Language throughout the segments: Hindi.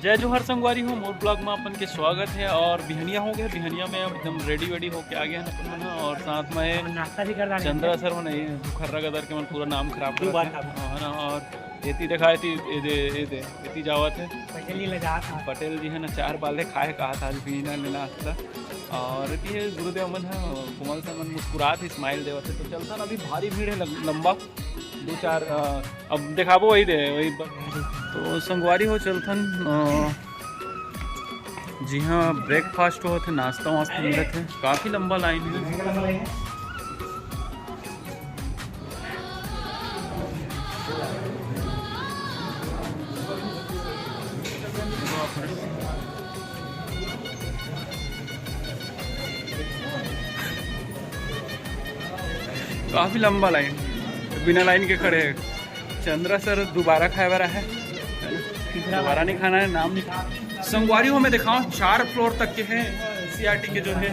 जय जोहर संगवारी हो, मोर ब्लॉग में अपन के स्वागत है। और बिहनिया हो गए, बिहनिया में अब एकदम रेडी वेडी होके आ गए हैं अपन मन। और साथ में नाश्ता भी कर चंद्रा सर मन खर्रा गदर के मन पूरा नाम खराब कर है ना। और एती देखा एती जावत है पटेल जी है ना, 4 बाले खाए कहा था आज बिना लेना था। और ये गुरुदेव मन है, कुमल सर मन मुस्कुरात स्माइल देवत है। तो चलता ना, अभी भारी भीड़ है लंबा 2-4 अब दिखाबो वही दे वही। तो संगवारी हो चलथन जी हाँ, ब्रेकफास्ट होते, नाश्ता वास्ता मिलत है। काफ़ी लंबा लाइन है। काफ़ी लंबा लाइन, बिना लाइन के खड़े हैं। चंद्रा सर दोबारा खाए वाला है, दोबारा नहीं खाना है, नाम नहीं। संगवारी हो मैं दिखाऊँ 4 फ्लोर तक के हैं सीआरटी के जो है।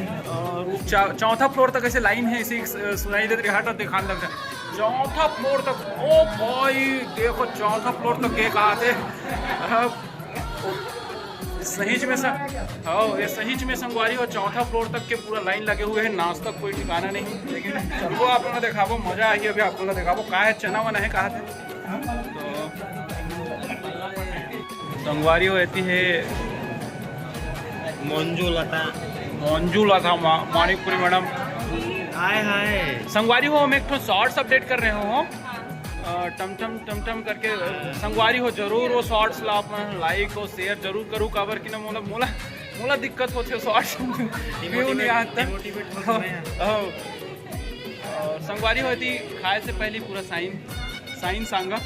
चौथा फ्लोर तक ऐसे लाइन है, इसे सुनाई देती हटा दिखाने लगता है। चौथा फ्लोर तक, ओ भाई देखो चौथा फ्लोर तक के कहा थे सहीज में ये सहीज में संगवारी हो चौथा फ्लोर तक के पूरा लाइन लगे हुए हैं। नाश्ता कोई ठिकाना नहीं, लेकिन चलो आप लोग दिखाबो, मजा आई। अभी आप लोग दिखाबो कहा है, चना वना है कहा थे। तो संगवारी हो ऐसी है मंजू लता मानिकपुरी मैडम। हाय हाय संगवारी हो हम एक तो शॉर्ट्स अपडेट कर रहे हो टम करके। संगवारी हो जरूर वो शॉर्ट्स ला लाइक और शेयर जरूर करूँ, काबर की ना मोला दिक्कत होती है शॉर्ट्स व्यू नहीं आता। और संगवारी होती खाए से पहले पूरा साइन सांगा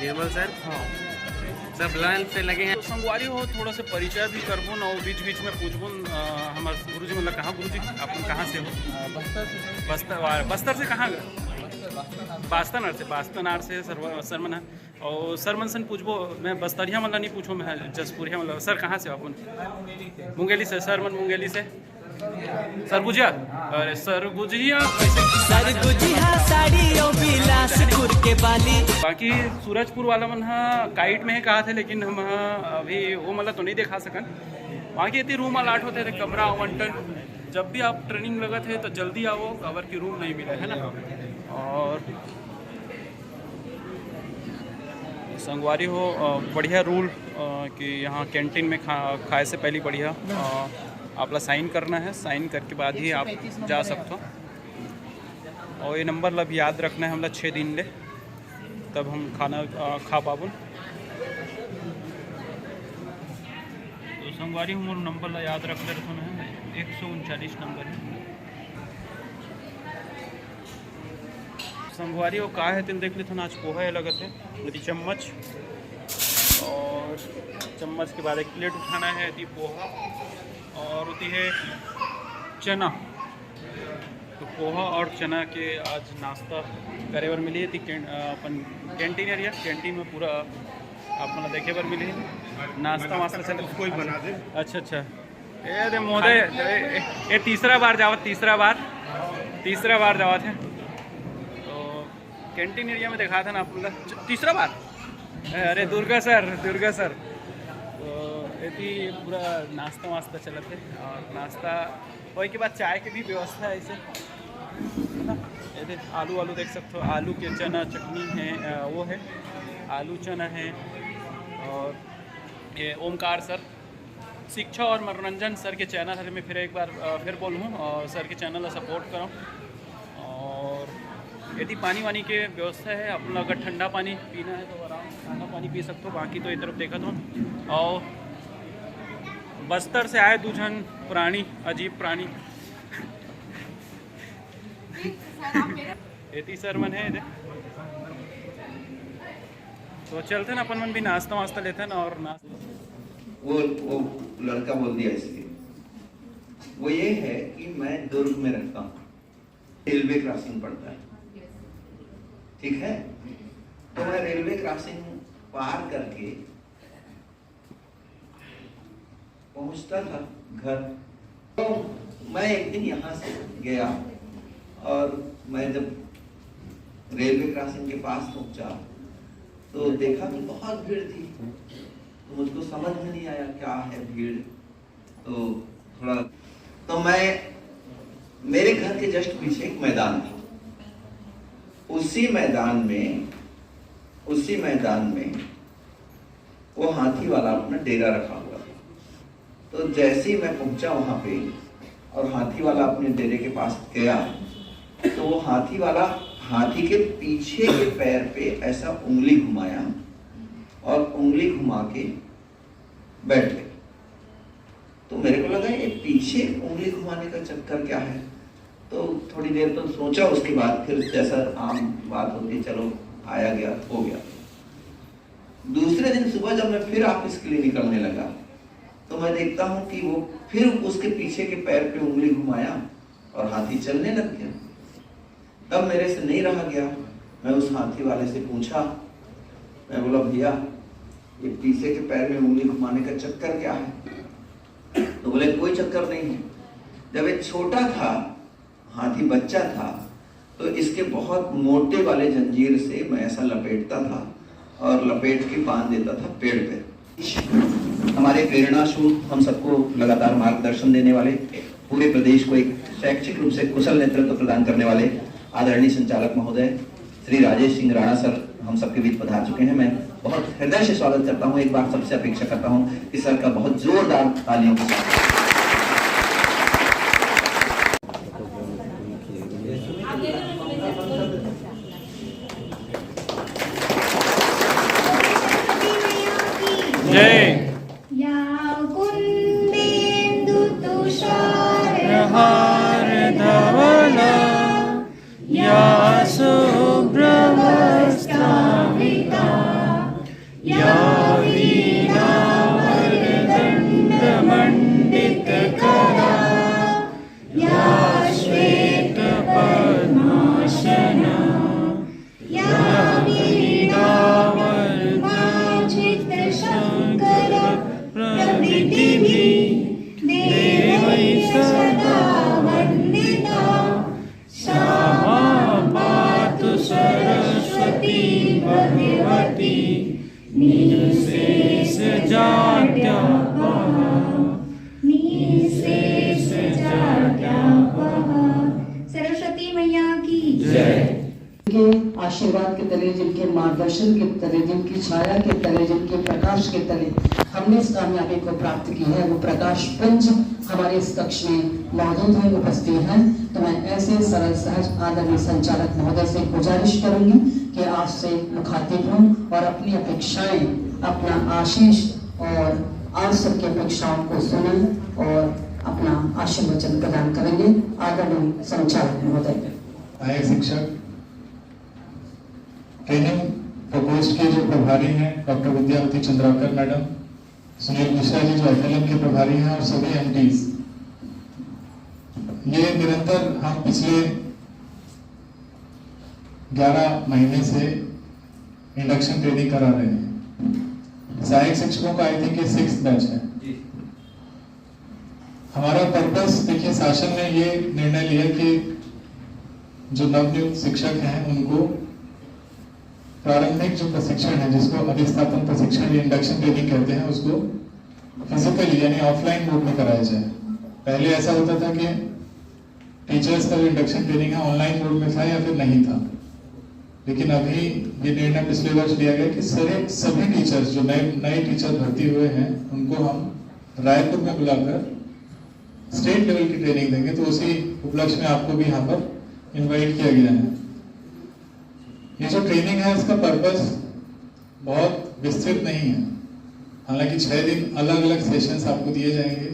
निर्मल सर। हाँ सब लाइन से लगे हैं। तो संगवारी हो थोड़ा सा परिचय भी करबो ना, बीच बीच में पूछबो हमारे गुरुजी मतलब कहाँ गुरुजी आप कहाँ से हो? बस्तर से कहाँ बास्तनार से सरमन है। और सरमन सन पूछबो, मैं बस्तरिया मतलब नहीं पूछो, मैं जसपुरिया मतलब। सर कहाँ से हो अपन? मुंगेली से। सरमन मुंगेली से। सरगुजिया, अरे सरगुजिया बिलासपुर के बाली। बाकी सूरजपुर वाला मन काइट में है कहा थे, लेकिन हम अभी वो मतलब तो नहीं दिखा सकन। बाकी इतनी रूम अलाट होते थे, कमरा आवंटन। जब भी आप ट्रेनिंग लगा थे तो जल्दी आओ, कवर की रूम नहीं मिला है ना। और संगवारी हो बढ़िया रूल कि यहाँ कैंटीन में खाए से पहले बढ़िया आपला साइन करना है, साइन करके बाद ही आप जा सकते हो। और ये नंबर लब याद रखना है हमला 6 दिन ले, तब हम खाना खा पाबो। तो संगवारी हम नंबर ला याद रख ले रखना है, 139 नंबर है। संगवारी वो का है तीन देख ले आज पोहा है लगत है यदि चम्मच, और चम्मच के बाद एक प्लेट उठाना है यदि पोहा, और होती है चना। तो पोहा और चना के आज नाश्ता करे बर मिली थी अपन कैंटीन एरिया। कैंटीन में पूरा आप मतलब देखे बर मिली नाश्ता वास्ता चले कोई बना दे। अच्छा ये मोदे ये तीसरा बार जावत है। तो कैंटीन एरिया में देखा था ना आप लोग तीसरा बार। अरे दुर्गा सर तो ये पूरा नाश्ता वास्ता चलत है। और नाश्ता वही के बाद चाय की भी व्यवस्था है ऐसे ना। ये आलू देख सकते हो, आलू के चना चटनी है, वो है आलू चना है। और ये ओमकार सर शिक्षा और मनोरंजन सर के चैनल है, मैं फिर एक बार फिर बोलूँ और सर के चैनल सपोर्ट करो। और यदि पानी वानी के व्यवस्था है, अपना अगर ठंडा पानी पीना है तो आराम ठंडा पानी पी सकते हो। बाकी तो ये तरफ देखा तो। और बस्तर से आए 2 जन प्राणी, अजीब प्राणी एती सर मन है। तो चलते ना अपन मन भी नाश्ता वास्ता लेते ना। और वो लड़का बोल दिया इसलिए, वो ये है कि मैं दुर्ग में रहता हूँ, रेलवे क्रॉसिंग पड़ता है, ठीक है। तो मैं रेलवे क्रॉसिंग पार करके पहुंचता था घर। तो मैं एक दिन यहाँ से गया और मैं जब रेलवे क्रॉसिंग के पास पहुंचा तो देखा कि बहुत भीड़ थी, तो मुझको समझ में नहीं आया क्या है भीड़। तो थोड़ा तो मेरे घर के जस्ट पीछे एक मैदान था, उसी मैदान में वो हाथी वाला अपना डेरा रखा हुआ था। तो जैसे ही मैं पहुंचा वहां पे और हाथी वाला अपने डेरे के पास गया तो वो हाथी वाला हाथी के पीछे के पैर पे ऐसा उंगली घुमाया और उंगली घुमा के बैठ गए। तो मेरे को लगा ये पीछे उंगली घुमाने का चक्कर क्या है। तो थोड़ी देर तो सोचा, उसके बाद फिर जैसा आम बात होती है चलो आया गया हो गया। दूसरे दिन सुबह जब मैं फिर ऑफिस के लिए निकलने लगा तो मैं देखता हूं कि वो फिर उसके पीछे के पैर पे उंगली घुमाया और हाथी चलने लग गया। तब मेरे से नहीं रहा गया, मैं उस हाथी वाले से पूछा, मैं बोला भैया ये पीछे के पैर में उंगली घुमाने का चक्कर क्या है। तो बोले कोई चक्कर नहीं है, जब एक छोटा था हाथी बच्चा था तो इसके बहुत मोटे वाले जंजीर से मैं ऐसा लपेटता था और लपेट के बांध देता था पेड़ पे। हमारे प्रेरणा शूट हम सबको लगातार मार्गदर्शन देने वाले, पूरे प्रदेश को एक शैक्षिक रूप से कुशल नेतृत्व प्रदान करने वाले आदरणीय संचालक महोदय श्री राजेश सिंह राणा सर हम सबके बीच पधार चुके हैं। मैं बहुत हृदय से स्वागत करता हूं। एक बार सबसे अपेक्षा करता हूं कि सर का बहुत जोरदार तालियों के साथ जय। या कुन्देन्दु तुषारहार धवला या शुभ्रवस्त्राविता या वीणा वरदण्डमण्डितकरा या श्वेत पद्मासना या वीणा चित्रशङ्कर प्रभृतिभिः देवैः सदा वन्दिता सा पातु सरस्वती भगवती निःशेष जाड्यापः निःशेष जाड्यापः। सरस्वती मैया की जय। के आशीर्वाद के तले, जिनके मार्गदर्शन के तले, जिनकी छाया के तले, जिनके प्रकाश के तले हमने इस कामयाबी को प्राप्त की है, वो प्रकाश पुंज हमारे इस कक्ष में मौजूद है, उपस्थित है। तो मैं ऐसे सरल सहज आदरणीय संचालक महोदय से गुजारिश करूंगी कि आपसे मुखातिब हूँ और अपनी अपेक्षाएं, अपना आशीष और आप सबकी अपेक्षाओं को सुनें और अपना आशीर्वचन प्रदान करेंगे। आदरणीय संचालक महोदय। सहायक शिक्षक ट्रेनिंग प्रकोष्ठ के जो प्रभारी हैं डॉक्टर विद्यावती चंद्राकर मैडम, सुनील मिश्रा जी जो FLM के प्रभारी हैं और सभी MTs, ये निरंतर हम पिछले 11 महीने से इंडक्शन ट्रेनिंग करा रहे हैं। सहायक शिक्षकों का आई थिंक ये 6th बैच है। हमारा पर्पस, देखिए शासन ने ये निर्णय लिया कि जो नवनियुक्त शिक्षक हैं उनको प्रारंभिक जो प्रशिक्षण है, जिसको अधिस्थापन प्रशिक्षण या इंडक्शन ट्रेनिंग कहते हैं, उसको फिजिकली यानी ऑफलाइन मोड में कराया जाए। पहले ऐसा होता था कि टीचर्स का जो इंडक्शन ट्रेनिंग है ऑनलाइन मोड में था या फिर नहीं था, लेकिन अभी ये निर्णय पिछले वर्ष लिया गया कि सभी टीचर्स जो नए टीचर भर्ती हुए हैं उनको हम रायपुर में बुलाकर स्टेट लेवल की ट्रेनिंग देंगे। तो उसी उपलक्ष्य में आपको भी यहाँ पर इन्वाइट किया गया है। ये जो ट्रेनिंग है इसका पर्पस बहुत विस्तृत नहीं है, हालांकि 6 दिन अलग अलग सेशंस आपको दिए जाएंगे।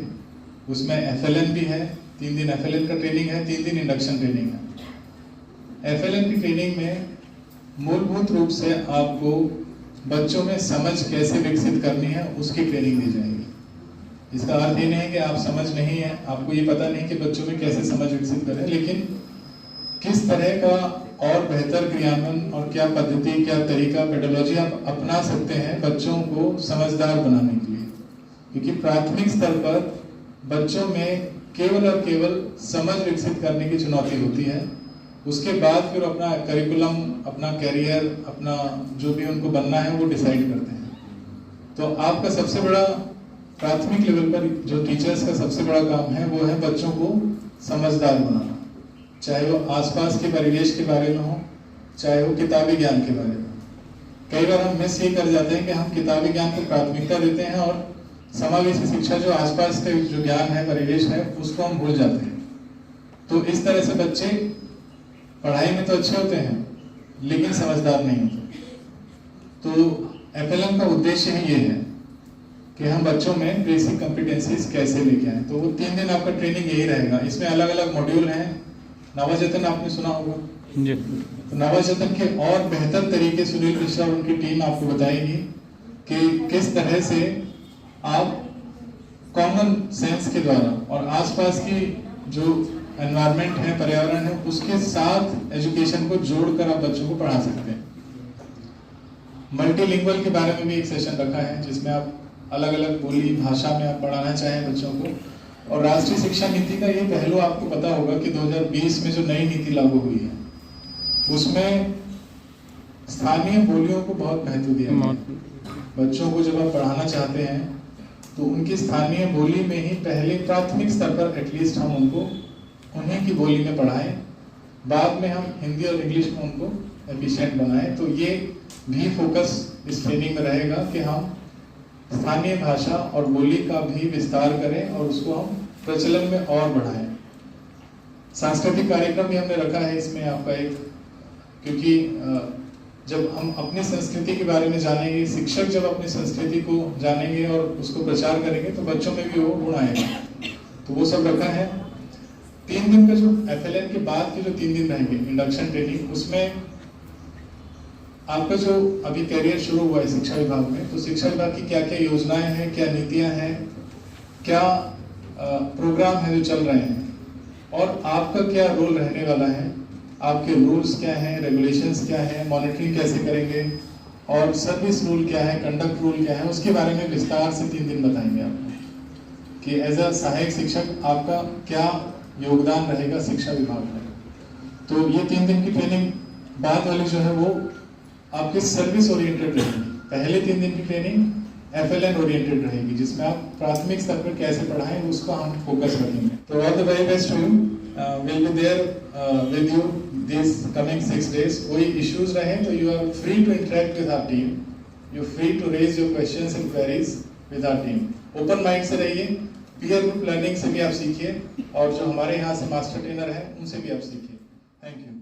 उसमें FLM भी है, 3 दिन FLM का ट्रेनिंग है, 3 दिन इंडक्शन ट्रेनिंग है। FLM की ट्रेनिंग में मूलभूत रूप से आपको बच्चों में समझ कैसे विकसित करनी है उसकी ट्रेनिंग दी जाएगी। इसका अर्थ ये नहीं है कि आप समझ नहीं है, आपको ये पता नहीं कि बच्चों में कैसे समझ विकसित करें, लेकिन किस तरह का और बेहतर क्रियान्वयन और क्या पद्धति, क्या तरीका, पेडोलॉजी आप अपना सकते हैं बच्चों को समझदार बनाने के लिए। क्योंकि प्राथमिक स्तर पर बच्चों में केवल और केवल समझ विकसित करने की चुनौती होती है, उसके बाद फिर अपना करिकुलम, अपना कैरियर, अपना जो भी उनको बनना है वो डिसाइड करते हैं। तो आपका सबसे बड़ा प्राथमिक लेवल पर जो टीचर्स का सबसे बड़ा काम है वो है बच्चों को समझदार बनाना, चाहे वो आसपास के परिवेश के बारे में हो, चाहे वो किताबी ज्ञान के बारे में। कई बार हम मिस ये कर जाते हैं कि हम किताबी ज्ञान को प्राथमिकता देते हैं और समावेशी शिक्षा जो आसपास के जो ज्ञान है, परिवेश है, उसको हम भूल जाते हैं। तो इस तरह से बच्चे पढ़ाई में तो अच्छे होते हैं लेकिन समझदार नहीं होते। तो FLM का उद्देश्य ही ये है कि हम बच्चों में बेसिक कॉम्पिटेंसीज कैसे लेके आए। तो वो 3 दिन आपका ट्रेनिंग यही रहेगा। इसमें अलग अलग मॉड्यूल हैं। नवजतन आपने सुना होगा जी। तो नवजतन के और बेहतर तरीके सुनील मिश्रा और उनकी टीम आपको बताएगी कि किस तरह से आप कॉमन सेंस के द्वारा और आसपास की जो एनवायरनमेंट है, पर्यावरण है, उसके साथ एजुकेशन को जोड़कर आप बच्चों को पढ़ा सकते हैं। मल्टीलिंगुअल के बारे में भी एक सेशन रखा है जिसमें आप अलग अलग बोली भाषा में आप पढ़ाना चाहें बच्चों को। और राष्ट्रीय शिक्षा नीति का ये पहलू आपको पता होगा कि 2020 में जो नई नीति लागू हुई है उसमें स्थानीय बोलियों को बहुत महत्व दिया गया है। बच्चों को जब आप पढ़ाना चाहते हैं तो उनकी स्थानीय बोली में ही पहले प्राथमिक स्तर पर एटलीस्ट हम उनको उन्हीं की बोली में पढ़ाएं, बाद में हम हिंदी और इंग्लिश में उनको एफिशिएंट बनाएं। तो ये भी फोकस इस ट्रेनिंग में रहेगा कि हम स्थानीय भाषा और बोली का भी विस्तार करें और उसको हम प्रचलन में और बढ़ाएं। सांस्कृतिक कार्यक्रम भी हमने रखा है इसमें आपका एक, क्योंकि जब हम अपनी संस्कृति के बारे में जानेंगे, शिक्षक जब अपनी संस्कृति को जानेंगे और उसको प्रचार करेंगे तो बच्चों में भी वो गुण आएगा। तो वो सब रखा है। 3 दिन का जो FLN के बाद के जो 3 दिन रहेंगे इंडक्शन ट्रेनिंग, उसमें आपका जो अभी कैरियर शुरू हुआ है शिक्षा विभाग में, तो शिक्षा विभाग की क्या क्या योजनाएं हैं, क्या नीतियां हैं, क्या प्रोग्राम है जो चल रहे हैं और आपका क्या रोल रहने वाला है, आपके रूल्स क्या हैं, रेगुलेशंस क्या हैं, मॉनिटरिंग कैसे करेंगे और सर्विस रूल क्या है, कंडक्ट रूल क्या है, उसके बारे में विस्तार से 3 दिन बताएंगे आपको कि एज अ सहायक शिक्षक आपका क्या योगदान रहेगा शिक्षा विभाग में। तो ये 3 दिन की ट्रेनिंग बाद वाली जो है वो आपकी सर्विस ओरिएंटेड रहेगी। पहले 3 दिन की ट्रेनिंग FLN ओरिएंटेड रहेगी जिसमें आप प्राथमिक स्तर पर कैसे पढ़ाएं उसको हम फोकस रखेंगे। तो all the very best to you, will be there with you this coming 6 days। कोई इश्यूज रहे तो you are free to interact with our team, you free to raise your questions and queries with our team. Open mind से रहिए, पीयर ग्रुप लर्निंग से भी आप सीखिए और जो हमारे यहाँ से मास्टर ट्रेनर हैं उनसे भी आप सीखिए। Thank you.